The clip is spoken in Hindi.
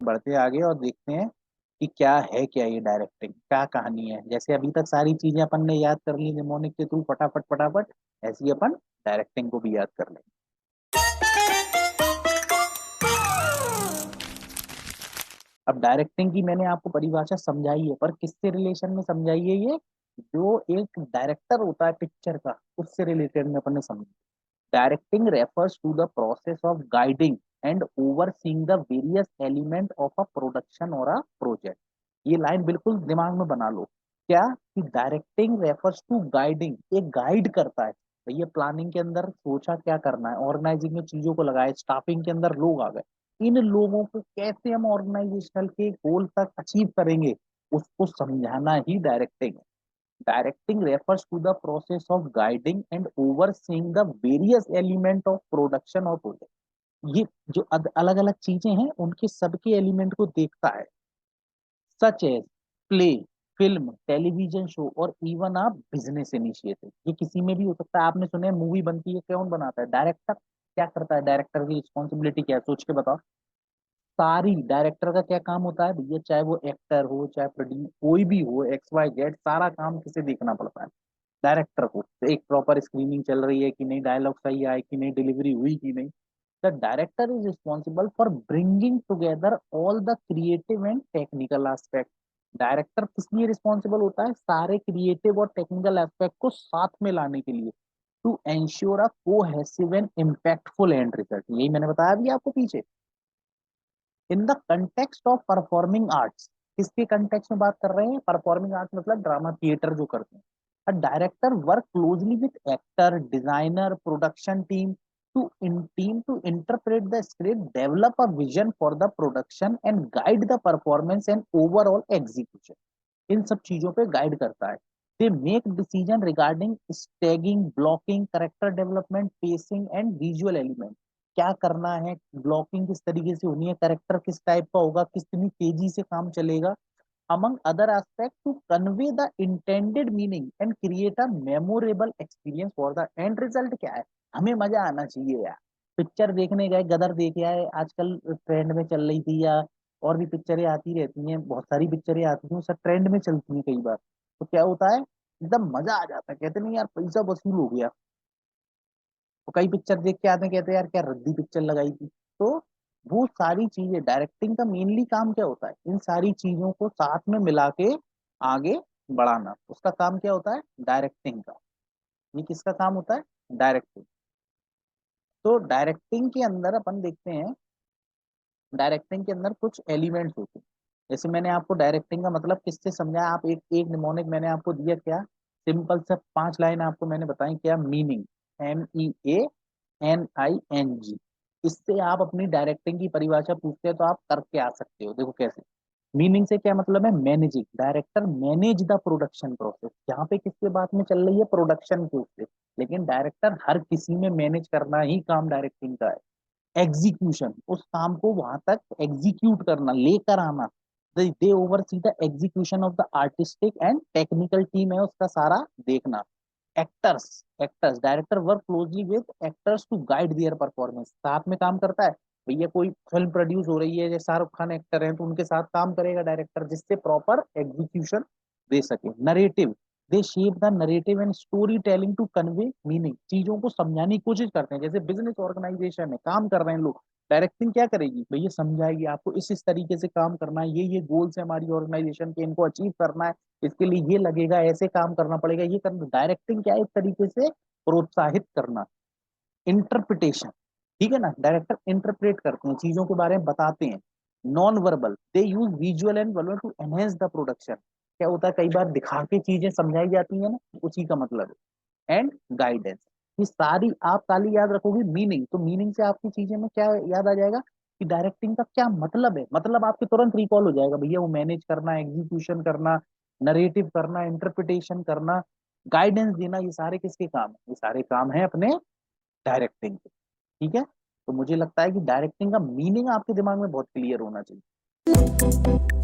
बढ़ते आगे और देखते हैं कि क्या है, क्या ये डायरेक्टिंग, क्या कहानी है। जैसे अभी तक सारी चीजें अपन ने याद कर ली निमोनिक के थ्रू फटाफट फटाफट, ऐसे ही अपन डायरेक्टिंग को भी याद कर लेंगे। अब डायरेक्टिंग की मैंने आपको परिभाषा समझाई है, पर किससे रिलेशन में समझाई है ये? जो एक डायरेक्टर होता है पिक्चर का, उससे रिलेटेड में अपन ने समझा। Directing refers to the process of guiding and overseeing the various element of a production और अ प्रोजेक्ट। ये लाइन बिल्कुल दिमाग में बना लो। क्या कि डायरेक्टिंग रेफर्स टू गाइडिंग, एक गाइड करता है। भैया प्लानिंग के अंदर सोचा क्या करना है, ऑर्गेनाइजिंग में चीजों को लगाए, स्टाफिंग के अंदर लोग आ गए, इन लोगों को कैसे हम ऑर्गेनाइजेशनल के गोल तक अचीव करेंगे, उसको समझाना ही डायरेक्टिंग है। Directing refers to the process of guiding and overseeing the various element of production or project। ये जो अलग अलग चीजें हैं उनके सबके एलिमेंट को देखता है। Such as play, film, television show और इवन अ बिजनेस इनिशिएटिव। ये किसी में भी हो सकता है। आपने सुना है मूवी बनती है, कौन बनाता है? डायरेक्टर। क्या करता है डायरेक्टर? की रिस्पॉन्सिबिलिटी क्या है, सोच के बताओ। सारी डायरेक्टर का क्या काम होता है भैया? चाहे वो एक्टर हो, चाहे प्रोड्यूस, कोई भी हो, एक्स वाई जेड, सारा काम किसे देखना पड़ता है? डायरेक्टर को। तो एक प्रॉपर स्क्रीनिंग चल रही है कि नहीं, डायलॉग सही आए कि नहीं, डिलीवरी हुई कि नहीं। The director is responsible for bringing together all the creative and technical aspect. Director किस लिए रिस्पॉन्सिबल होता है? सारे क्रिएटिव और टेक्निकल एस्पेक्ट को साथ में लाने के लिए, to ensure a cohesive and impactful end result. यही मैंने बताया अभी आपको पीछे। In the context of performing arts, किसके कंटेक्स्ट में बात कर रहे हैं? परफॉर्मिंग आर्ट्स मतलब ड्रामा थिएटर जो करते हैं। A director work closely with actor, designer, production team to interpret the script, develop a vision for the production and guide the performance and overall execution। इन सब चीजों पे गाइड करता है। They make decision regarding staging, blocking, character development, pacing and visual element. क्या करना है, ब्लॉकिंग किस तरीके से होनी है, करेक्टर किस टाइप का होगा, कितनी तेजी से काम चलेगा, among other aspects to convey the intended meaning and create a memorable experience for the end result। क्या है? हमें मजा आना चाहिए यार। पिक्चर देखने गए, गदर देखे आए, आजकल ट्रेंड में चल रही थी, या और भी पिक्चरें आती रहती हैं, बहुत सारी पिक्चरें आती हैं, सब ट्रेंड में चलती हैं कई बार। तो क्या होता है, एकदम मजा आ जाता है, कहते नहीं यार पैसा वसूल हो गया। तो कई पिक्चर देख के आते हैं, कहते हैं यार क्या रद्दी पिक्चर लगाई थी। तो वो सारी चीजें, डायरेक्टिंग का मेनली काम क्या होता है? इन सारी चीजों को साथ में मिला के आगे बढ़ाना, उसका काम क्या होता है? डायरेक्टिंग का। ये किसका काम होता है? डायरेक्टिंग। तो डायरेक्टिंग के अंदर अपन देखते हैं, डायरेक्टिंग के अंदर कुछ एलिमेंट्स होते हैं। जैसे मैंने आपको डायरेक्टिंग का मतलब किससे समझाया, आप एक एक निमोनिक मैंने आपको दिया क्या, सिंपल से 5 लाइन आपको मैंने बताई। क्या? Meaning, MEANING। इससे आप अपनी डायरेक्टिंग की परिभाषा पूछते हैं तो आप करके आ सकते हो। देखो कैसे। मीनिंग से क्या मतलब है? Managing, director manage the production process. यहाँ पे किसके बात में चल रही है? प्रोडक्शन के उससे। लेकिन डायरेक्टर हर किसी में मैनेज करना ही काम डायरेक्टिंग का है। एग्जीक्यूशन, उस काम को वहां तक एग्जीक्यूट करना, लेकर आना। They oversee the execution of the artistic and technical team है उसका सारा देखना। Actors, actors director work closely with actors to guide their performance, साथ में काम करता है। भैया कोई फिल्म प्रोड्यूस हो रही है, जैसे शाहरुख खान एक्टर हैं, तो उनके साथ काम करेगा डायरेक्टर, जिससे प्रॉपर एग्जीक्यूशन दे सके। Narrative, they shape the narrative and story telling to convey meaning. चीजों को समझाने की कोशिश करते हैं। जैसे बिजनेस ऑर्गेनाइजेशन में काम कर रहे हैं लोग, डायरेक्टिंग क्या करेगी भैया? समझाएगी आपको इस तरीके से काम करना है, ये गोल्स है हमारी ऑर्गेनाइजेशन के, इनको अचीव करना है, इसके लिए ये लगेगा, ऐसे काम करना पड़ेगा, ये करना। डायरेक्टिंग क्या है? एक तरीके से प्रोत्साहित करना। इंटरप्रिटेशन, ठीक है ना, डायरेक्टर इंटरप्रेट करते हैं, चीजों के बारे में बताते हैं। Non verbal, they use visual and verbal to enhance the production. क्या होता है, कई बार दिखा के चीजें समझाई जाती है ना, उसी का मतलब है। एंड गाइडेंस, ये सारी आप ताली याद रखोगे। मीनिंग, तो मीनिंग से आपकी चीजें में क्या याद आ जाएगा कि डायरेक्टिंग का क्या मतलब है, मतलब आपके तुरंत रिकॉल हो जाएगा भैया, वो मैनेज करना, एग्जीक्यूशन करना, नरेटिव करना, इंटरप्रिटेशन करना, गाइडेंस देना। ये सारे किसके काम है? ये सारे काम है अपने डायरेक्टिंग के। ठीक है। तो मुझे लगता है कि डायरेक्टिंग का मीनिंग आपके दिमाग में बहुत क्लियर होना चाहिए।